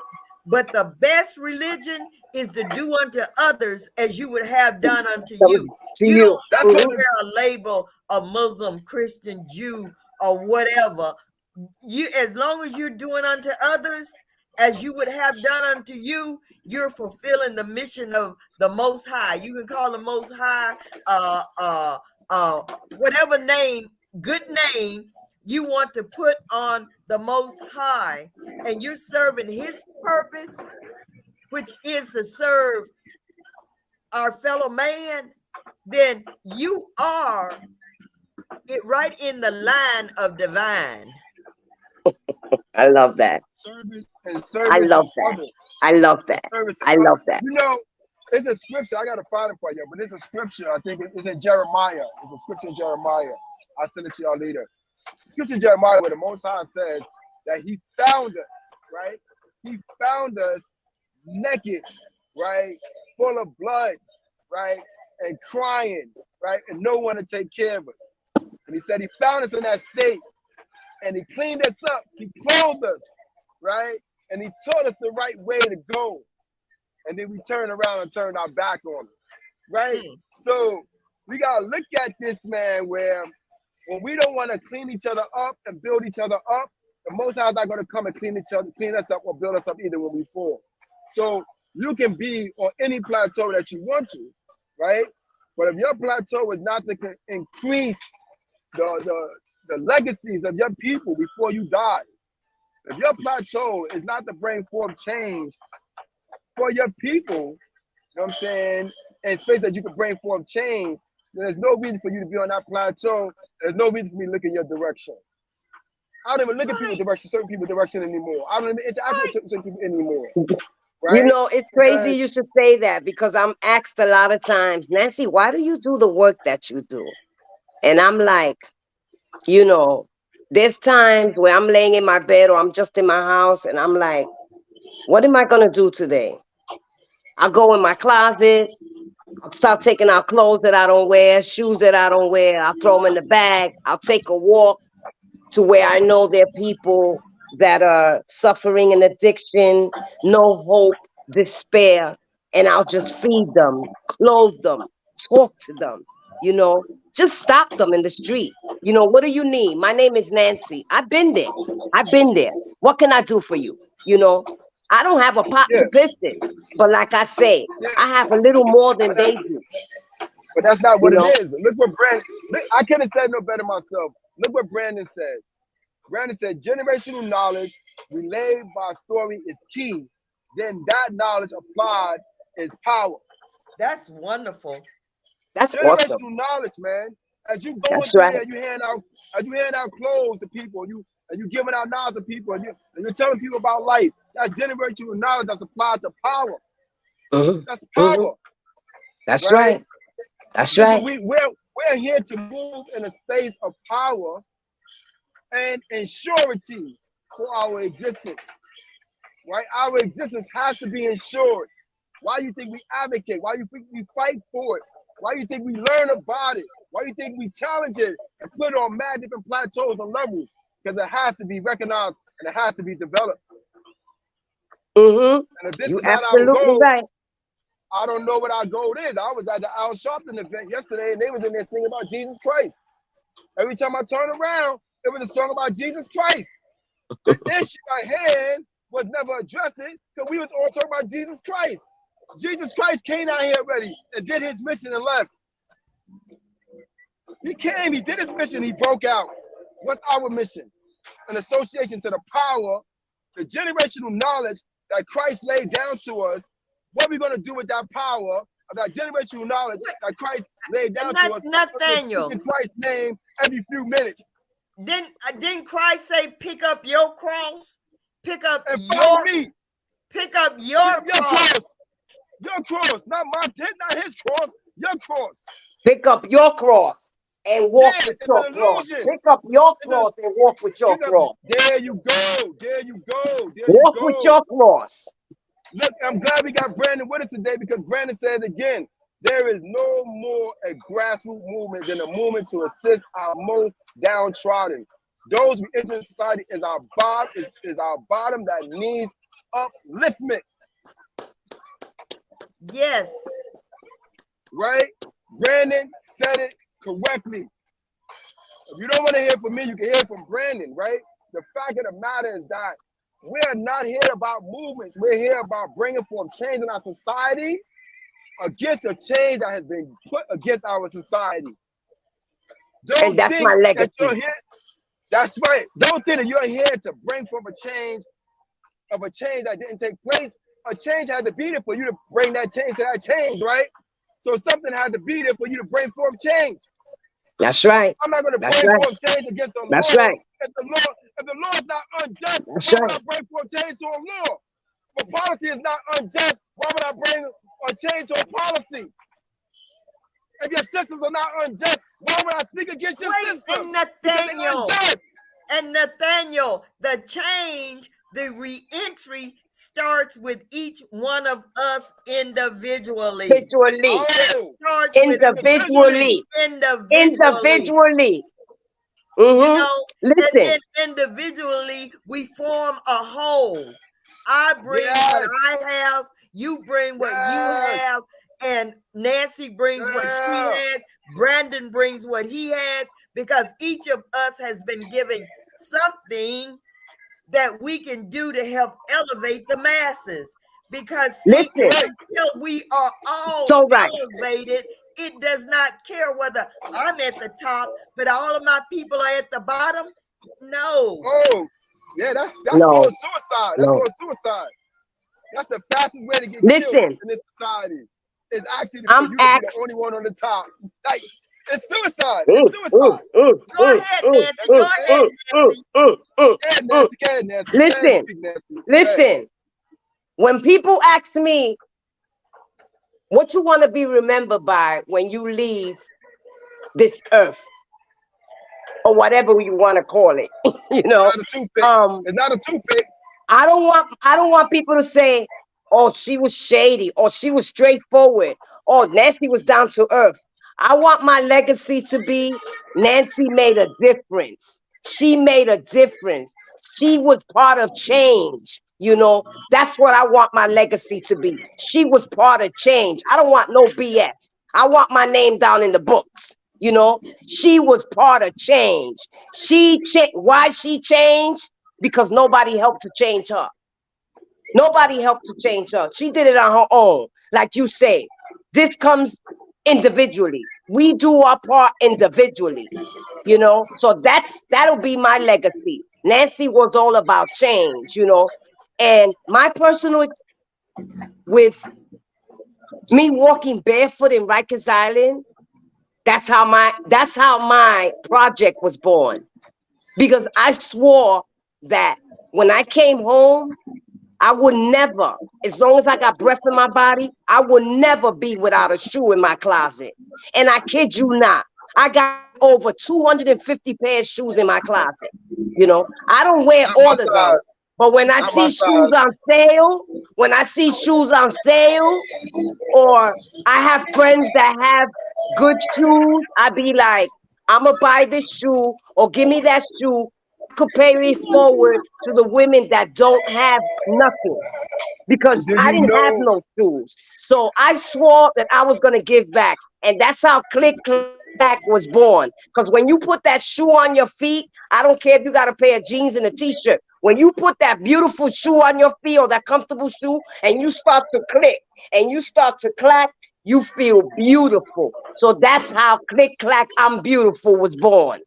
But the best religion is to do unto others as you would have done unto That was you. to You you. don't That's have to what Hmm. the wear a label, a Muslim, Christian, Jew, or whatever. You, as long as you're doing unto others as you would have done unto you, you're fulfilling the mission of the Most High. You can call the Most High uh uh whatever name, good name you want to put on the Most High, and you're serving his purpose, which is to serve our fellow man, then you are it right in the line of divine. I love that. I service of love that. others. I love In that. service of I others. love that. It's a scripture. I gotta find it for you, but it's a scripture. I think it's in Jeremiah. It's a scripture in Jeremiah. I'll send it to y'all later. Scripture in Jeremiah where the Most High says that He found us, right? He found us naked, right? Full of blood, right? And crying, right? And no one to take care of us. And He said He found us in that state, and He cleaned us up. He clothed us, right? And He taught us the right way to go. And then we turn around and turn our back on Him, right? Hmm. So we gotta look at this, man, where when we don't want to clean each other up and build each other up, the Most High is not going to come and clean us up or build us up either when we fall. So you can be on any plateau that you want to, right? But if your plateau is not to increase the legacies of your people before you die. If your plateau is not to bring forth change for your people, you know what I'm saying, in space that you can bring forth change, then there's no reason for you to be on that plateau. There's no reason for me to look in your direction. I don't even look at people's direction, certain people's direction anymore. I don't even interact with certain people anymore, You right? know, it's crazy Because you should say that because I'm asked a lot of times, Nancy, why do you do the work that you do? And I'm like, you know, there's times where I'm laying in my bed or I'm just in my house and I'm like, what am I going to do today? I'll go in my closet. I'll start taking out clothes that I don't wear, shoes that I don't wear. I'll throw them in the bag. I'll take a walk to where I know there are people that are suffering an addiction, no hope, despair, and I'll just feed them, clothe them, talk to them, you know, just stop them in the street. You know, what do you need? My name is Nancy. I've been there. I've been there. What can I do for you? You know, I don't have a pot yeah, to piss in, but like I say, yeah, I have a little more than but that's they do, but that's not you what it know. is. Look what Brandon. I could have said no better myself. Look what Brandon said. Brandon said, generational knowledge relayed by story is key. Then that knowledge applied is power. That's wonderful. That's awesome. Generational knowledge, man. As you That's going through right. there, as you hand out clothes to people, and you giving out knowledge to people, and you're telling people about life. That's generational knowledge that's applied to power. Hmm. That's Hmm. power, That's right? right. That's Listen, right. we're here to move in a space of power and surety for our existence, right? Our existence has to be ensured. Why you think we advocate? Why you think we fight for it? Why you think we learn about it? Why you think we challenge it and put it on mad different plateaus and levels? Because it has to be recognized and it has to be developed. Hmm. And if this You is not our absolutely goal, right. I don't know what our goal is. I was at the Al Sharpton event yesterday and they was in there singing about Jesus Christ. Every time I turn around, it was a song about Jesus Christ. The issue at hand was never addressed because we was all talking about Jesus Christ. Jesus Christ came out here already and did his mission and left. He came, he did his mission, he broke out. What's our mission? An association to the power, the generational knowledge that Christ laid down to us. What are we going to do with that power of that generational knowledge that Christ laid down to us? Nathaniel, In Christ's name every few minutes. didn't Christ say, pick up your cross? Pick up And follow your me. pick up Pick your up your cross. cross. Your cross. Not his cross. Your cross. Pick up your cross and walk Yeah, with it's your an cross. illusion. Pick up your It's a cross and walk with your pick up. cross. There you go. There you go. There you Walk with go. your cross. Look, I'm glad we got Brandon with us today because Brandon said it again. There is no more a grassroots movement than a movement to assist our most downtrodden. Those we enter society is our bottom that needs upliftment. Yes. Right? Brandon said it correctly. If you don't want to hear from me, you can hear from Brandon, right? The fact of the matter is that we're not here about movements. We're here about bringing forth change in our society against a change that has been put against our society. And Don't that's my think that you're legacy. here. That's right. Don't think that you're here to bring forth a change that didn't take place. A change had to be there for you to bring that change to that change, right? So something had to be there for you to bring forth change. That's right. I'm not going to That's bring right. forth change against the That's law. right. If the law is not unjust, That's why would right. I bring forth change to a law? If policy is not unjust, why would I bring a change to a policy? If your systems are not unjust, why would I speak against your systems? Because they're unjust. And Nathaniel, the change, the reentry starts with each one of us individually. Individually. Oh, Starts with Individually. individually. Individually. You Mm-hmm. know, and Listen. then individually we form a whole. I bring what yes, I have, you bring what you yes, have, and Nancy brings what she yeah. has, Brandon brings what he has, because each of us has been given something that we can do to help elevate the masses. Because see, That's Listen. correct. until we are all So right. elevated It does not care whether I'm at the top, but all of my people are at the bottom. No. Oh, yeah, that's No, called suicide. That's no. called suicide. That's the fastest way to get killed Listen, in this society. Is actually for I'm you to be the act. only one on the top. Like it's suicide. It's Mm, mm, suicide. mm, Go mm, ahead, mm, Nancy. You know Go mm, what I'm ahead, saying? mm, mm, Nancy. mm, mm, Go ahead, mm. Nancy. Go ahead, Nancy. Go ahead, Listen, speak, Nancy. Go ahead. listen. When people ask me what you want to be remembered by when you leave this earth, or whatever you want to call it, you It's know, not a toothpick. um, It's not a toothpick. I don't want people to say, "Oh, she was shady," or "She was straightforward," or "Nancy was down to earth." I want my legacy to be Nancy made a difference. She made a difference. She was part of change. That's what I want my legacy to be. She was part of change. I don't want no BS. I want my name down in the books. She was part of change. Why she changed? Because nobody helped to change her. Nobody helped to change her. She did it on her own. Like you say, this comes individually. We do our part individually. So that'll be my legacy. Nancy was all about change. And my personal with me walking barefoot in Rikers Island, that's how my project was born. Because I swore that when I came home, I would never, as long as I got breath in my body, I would never be without a shoe in my closet. And I kid you not, I got over 250 pairs of shoes in my closet. I don't wear Not my all of them. size. But when I Not my see shoes size. on sale, when I see shoes on sale, or I have friends that have good shoes, I be like, I'm gonna buy this shoe or give me that shoe. I could pay it forward to the women that don't have nothing because Do I you didn't have know? no shoes. So I swore that I was gonna give back, and that's how Click Clack was born. Because when you put that shoe on your feet, I don't care if you got a pair of jeans and a t-shirt. When you put that beautiful shoe on your feet or that comfortable shoe, and you start to click and you start to clack, you feel beautiful. So that's how Click Clack I'm Beautiful was born.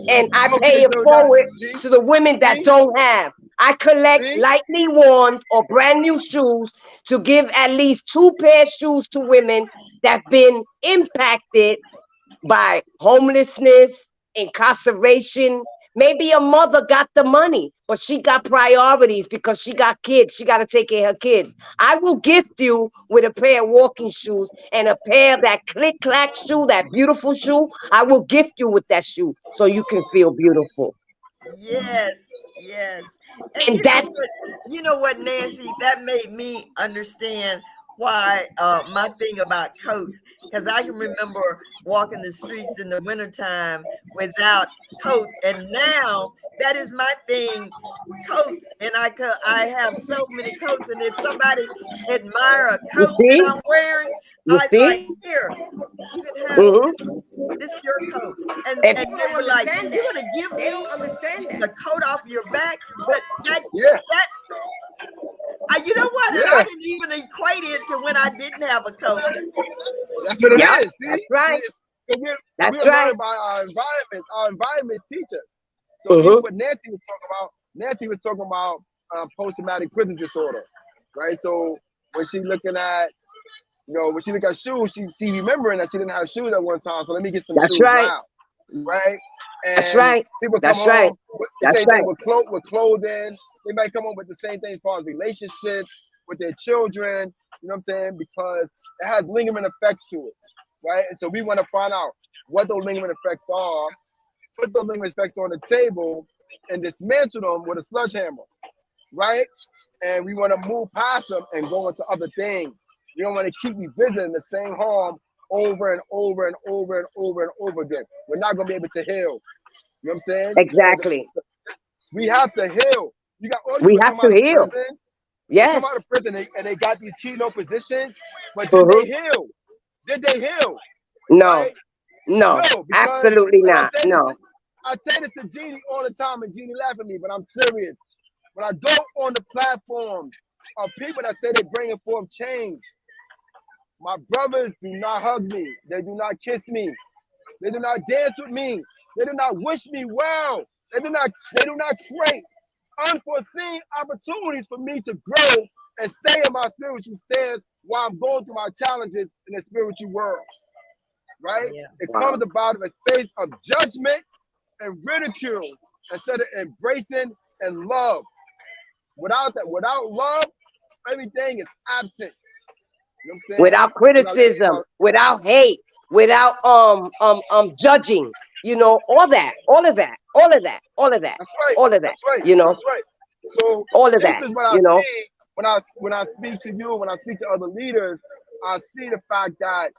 And I Okay, pay it so that forward see, to the women that see, don't have. I collect see. lightly worn or brand new shoes to give at least two pair of shoes to women that been impacted by homelessness, incarceration. Maybe a mother got the money, but she got priorities because she got kids. She got to take care of her kids. I will gift you with a pair of walking shoes and a pair of that click clack shoe, that beautiful shoe. I will gift you with that shoe so you can feel beautiful. Yes, yes. And And that's you know what, Nancy, that made me understand why my thing about coats, because I can remember walking the streets in the wintertime without coats, and now that is my thing, coats. And I have so many coats, and if somebody admire a you coat that see, I'm wearing, you I like, see. here, you can have Hmm. this your coat. And And and people they don't were like, understand you're that. gonna give They don't me understand that. the coat off your back, but Yeah, that you know what? And I yeah. didn't even equate it to when I didn't have a coat. That's what it Yep, is. that's See, see, right. we That's are right. learning by our environments. Our environments teach us. So even Hmm. what Nancy was talking about post-traumatic prison disorder, right? So when she looking at, when she look at shoes, she remembering that she didn't have shoes at one time. So let me get some That's shoes right. now, right? That's And right. people come That's right. home with the That's same thing right. with clothing. They might come home with the same thing as far as relationships with their children. You know what I'm saying? Because it has lingering effects to it, right? And so we want to find out what those lingering effects are, put those lingering effects on the table, and dismantle them with a sledgehammer, right? And we want to move past them and go into other things. We don't want to keep revisiting the same harm over and over and over and over and over again. We're not going to be able to heal. You know what I'm saying? So Exactly. we have to heal. You got all these We people have come to out of heal. prison. They come out Yes. of prison and they got these keynote positions, but did Hmm. they heal? Did they heal? No. Right? No. No, because Absolutely and not. No. I say this to Jeannie all the time, and Jeannie laugh at me, but I'm serious. When I go on the platform of people that say they're bringing forth change, My brothers do not hug me. They do not kiss me. They do not dance with me. They do not wish me well. They do not create unforeseen opportunities for me to grow and stay in my spiritual stance while I'm going through my challenges in the spiritual world. Right? Yeah. It Wow. comes about of a space of judgment and ridicule instead of embracing and love. Without love, everything is absent. You know what I'm saying? Without And criticism, without hate, without judging, all that, all of that, all of that, all of that, that's right. all of that, That's right. you know, That's right. So all of this that, is what I you know. see when I speak to you, when I speak to other leaders. I see the fact that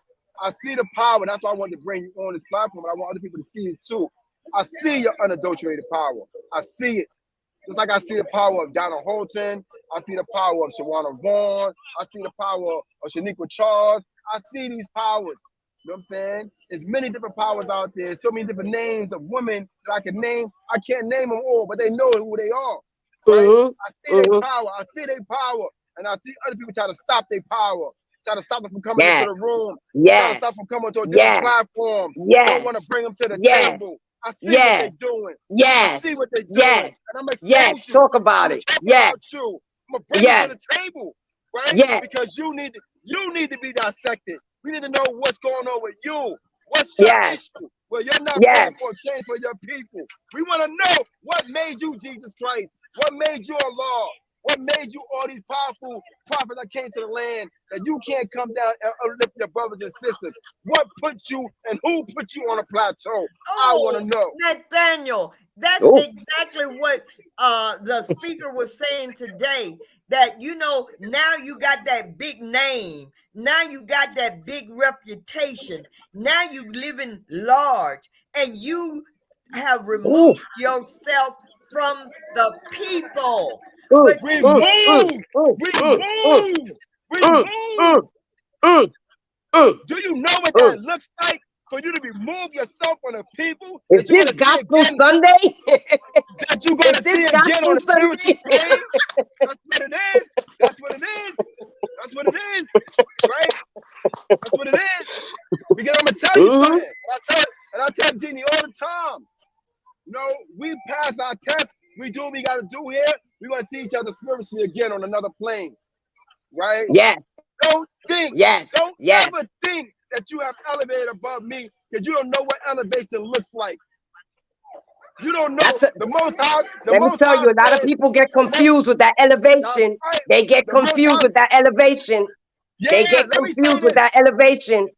I see the power. That's why I wanted to bring you on this platform, and I want other people to see it too. I see your unadulterated power. I see it. Just like I see the power of Donald Holton, I see the power of Shawana Vaughn, I see the power of Shaniqua Charles. I see these powers. You know what I'm saying? There's many different powers out there. So many different names of women that I can name. I can't name them all, but they know who they are. Right? Mhm, I see their mhm. power. I see their power. And I see other people try to stop their power, try to stop them from coming into Yes, the room, trying to yes, stop them from coming to different yes, platforms, don't want to yes, bring them to the yes, table. I see what they're yes, doing. I yes, see what they're doing. yes, And I'm gonna yes. expose you. Talk I'm about gonna it. talk Yes, about you. I'm gonna bring you to yes, the table, right? yes, Because you need to be dissected. We need to know what's going on with you. What's your yes, issue? Well, you're not yes, calling for a change for your people. We want to know what made you Jesus Christ. What made you a law? What made you all these powerful prophets that came to the land that you can't come down and uplift your brothers and sisters? What put you and who put you on a plateau? I want to Oh, know. Nathaniel, that's oh, exactly what the speaker was saying today. That now you got that big name, now you got that big reputation, now you living large, and you have oh, removed yourself from the people. mm, But mm, mm, Remove, mm, mm, mm, remove, mm, mm, remove. mm, mm, Do you know what mm. that looks like for you to remove yourself from the people Is that you're this going to see Gospel again, Sunday? that you're going Is to this see again on Gospel the spiritual Sunday? plane? That's what it is. That's what it is. That's what it is. Right? That's what it is. Because I'm gonna tell you Hmm. something. And I tell Jeannie all the time. We pass our test. We do what we gotta do here. We're gonna see each other spiritually again on another plane. Right? Yes, Don't think, yes, don't yes. ever think that you have elevated above me because you don't know what elevation looks like. You don't know That's a, the most high, the let me most tell high you, a lot of said, people get the most confused with that that's elevation. right. They get The most confused high, with that elevation. They yeah, get let me say confused with this. that elevation.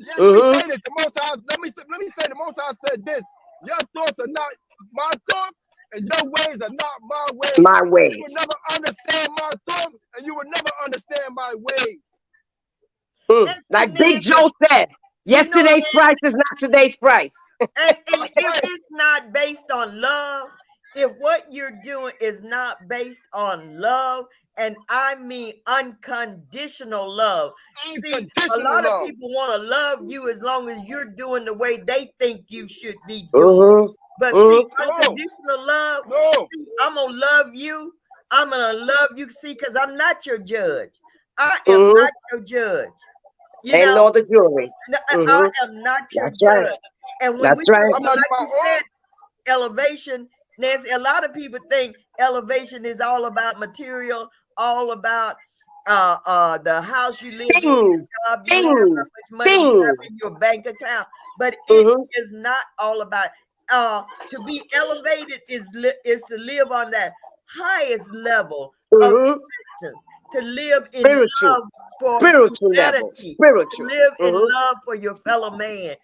Yeah, let me Hmm. say this. The most high, let me say the most high said this. Your thoughts are not my thoughts, and your ways are not my ways. My You will ways. never understand my thoughts, and you will never understand my ways. Mm. and see, Like Big Nancy, Joe said, yesterday's price Nancy, is not today's price. and That's if right. it's not based on love, if what you're doing is not based on love, and I mean unconditional love. See, a Unconditional lot of love. people want to love you as long as you're doing the way they think you should be doing. Hmm. But see, Hmm. No, unconditional love, no. see, I'm gonna love you. I'm gonna love you, see, because I'm not your judge. I am Hmm. not your judge. You And know, know the jewelry. I Hmm. am not your That's right. judge. And when That's we right. talk I'm about, not like my you own. said, elevation, Nancy, a lot of people think elevation is all about material, all about the house you live in, Things, the job you have, things, how much money you things. have in your bank account. But it Hmm. is not all about to be elevated is to live on that highest level of Hmm. existence, to live in Spiritual, love for spiritual level, humanity, to spiritual. live in Hmm. love for your fellow man.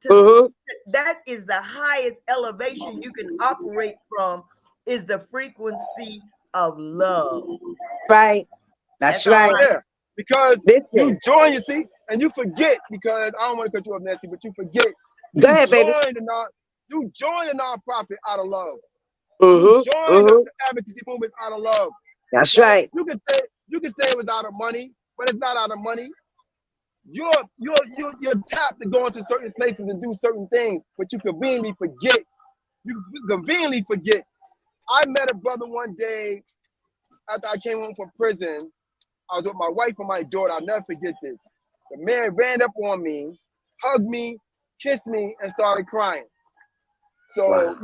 To Hmm. that is the highest elevation you can operate from, is the frequency of love. Right. That's That's all right. right. Yeah, because you Listen. join, you see, and you forget because I don't want to cut you off, Nancy, but you forget Go you ahead, baby. join the non you join the nonprofit out of love. You Hmm. join the Hmm. advocacy movements out of love, That's right? right. You can say it was out of money, but it's not out of money. You're tapped to go into certain places and do certain things, but you conveniently forget. You conveniently forget. I met a brother one day after I came home from prison. I was with my wife and my daughter. I'll never forget this. The man ran up on me, hugged me, kissed me, and started crying. So, Wow.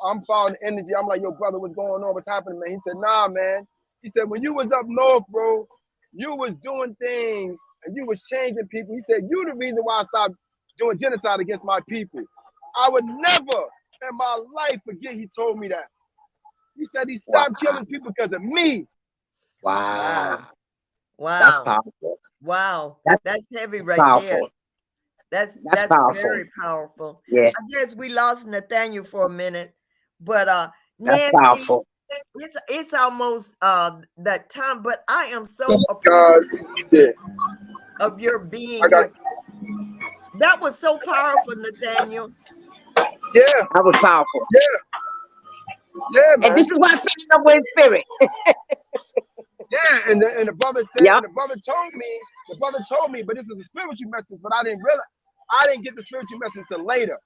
I'm following the energy. I'm like, yo, brother, what's going on? What's happening, man? He said, nah, man. He said, when you was up north, bro, you was doing things and you was changing people. He said, you the reason why I stopped doing genocide against my people. I would never in my life forget he told me that. He said he Wow. stopped killing people because of me. Wow. Wow. That's Wow. powerful. Wow. That's That's heavy right there. powerful. That's That's powerful. very powerful. Yeah, I guess we lost Nathaniel for a minute, but that's Nancy, powerful. it's almost that time, but I am so appreciative Guys, yeah, of your I being got, here. That was so powerful, Nathaniel. yeah, That was powerful. yeah, yeah, And this man. is why I picked up with spirit. Yeah, and the brother said, and Yep. the brother told me, but this is a spiritual message, but I didn't realize, I didn't get the spiritual message until later.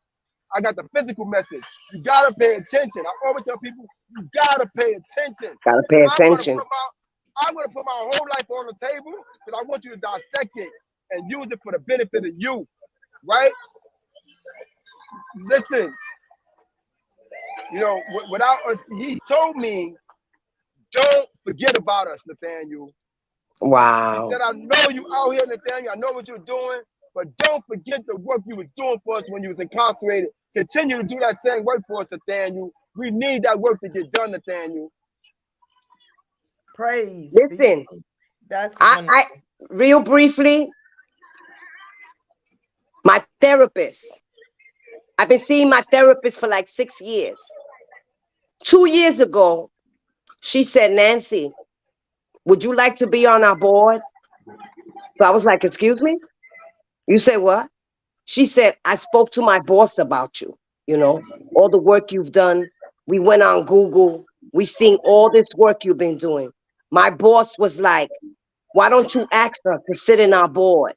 I got the physical message. You gotta pay attention. I always tell people, you gotta pay attention. Gotta pay I'm gonna attention. put my, I'm gonna put my whole life on the table because I want you to dissect it and use it for the benefit of you, right? Listen, without us, he told me, don't forget about us, Nathaniel. He Wow. said, I know you out here, Nathaniel. I know what you're doing, but don't forget the work you were doing for us when you was incarcerated. Continue to do that same work for us, Nathaniel. We need that work to get done, Nathaniel. Praise be to Listen, God. That's I wonderful. real briefly, my therapist. I've been seeing my therapist for like 6 years. 2 years ago, she said, Nancy, would you like to be on our board? So I was like, excuse me? You say what? She said, I spoke to my boss about you, all the work you've done. We went on Google. We seen all this work you've been doing. My boss was like, why don't you ask her to sit in our board?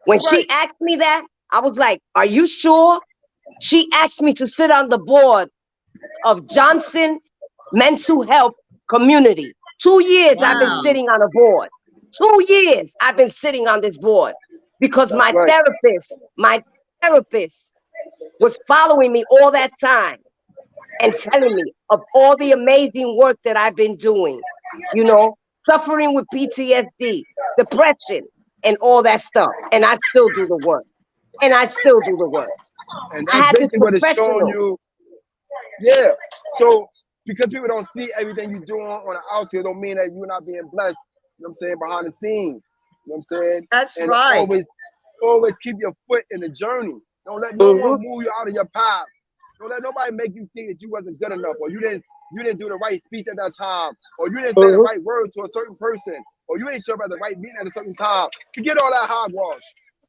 That's When right. she asked me that, I was like, are you sure? She asked me to sit on the board of Johnson Mental Health Community. 2 years I've been Wow. sitting on a board. 2 years I've been sitting on this board because That's right. my therapist was following me all that time and telling me of all the amazing work that I've been doing, you know, suffering with PTSD, depression, and all that stuff. And I still do the work. And I still do the work. And I that's had this basically what it's showing professional. you. Yeah. So because people don't see everything you're doing on the outside, don't mean that you're not being blessed, you know what I'm saying, behind the scenes. You know what I'm saying? That's And right. always keep your foot in the journey. Don't let no one Hmm. move you out of your path. Don't let nobody make you think that you wasn't good enough, or you didn't do the right speech at that time, or you didn't say the Hmm. right word to a certain person, or you didn't show up at the right meeting at a certain time. Forget all that hogwash. You know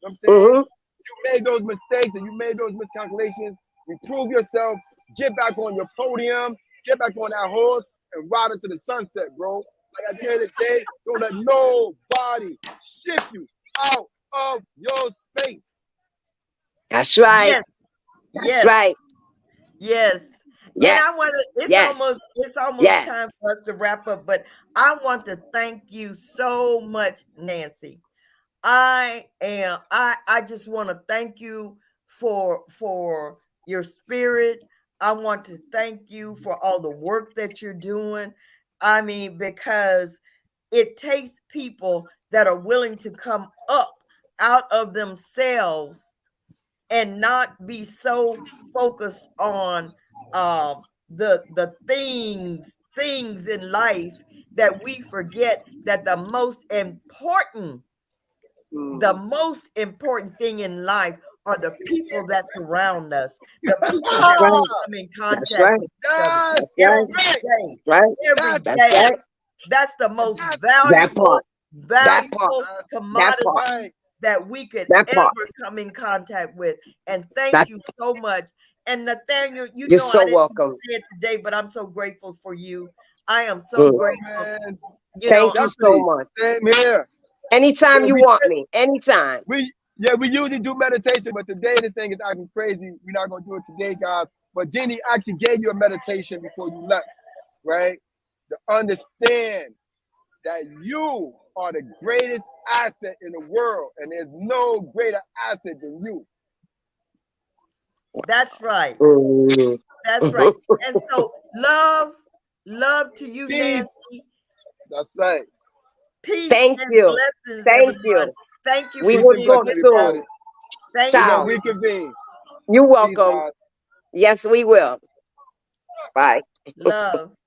what I'm saying? Hmm. You made those mistakes and you made those miscalculations. Improve yourself. Get back on your podium. Get back on that horse and ride into the sunset, bro. Like at the end of the day, don't let nobody shift you out of your space. That's right. Yes. That's Yes. right. Yes. And Yes. I want to Yes. it's almost Yes. time for us to wrap up, but I want to thank you so much, Nancy. I just want to thank you for your spirit. I want to thank you for all the work that you're doing. I mean, because it takes people that are willing to come up out of themselves and not be so focused on the things in life that we forget that the Mm. most important thing in life are the people that surround us, the people That's that we right. come in That's contact right. with each other Yes, That's that's right. every right. day. Right. Every That's That's day. right. That's the most that's That part. That part. valuable that's That part. commodity right. that we could That part. ever come in contact with. And thank That you so much. And Nathaniel, you're I so didn't even welcome. say it today, but I'm so grateful for you. I am so Mm. Oh grateful. man, Thank you so definitely. much. Same here. Anytime Yo, you want me. Anytime. we usually do meditation, but today this thing is acting crazy. We're not gonna do it today, guys. But Jenny actually gave you a meditation before you left, right? To understand that you are the greatest asset in the world, and there's no greater asset than you. That's right. Mm. That's right. And so love to you, Peace. Nancy. That's right. Peace Thank and you. blessings, Thank everyone. you. Thank you We for Peace will and being talk blessing, with us. everybody. soon. Thank We're gonna Ciao. you. reconvene. You're Peace, welcome. guys. Yes, we will. Bye. Love.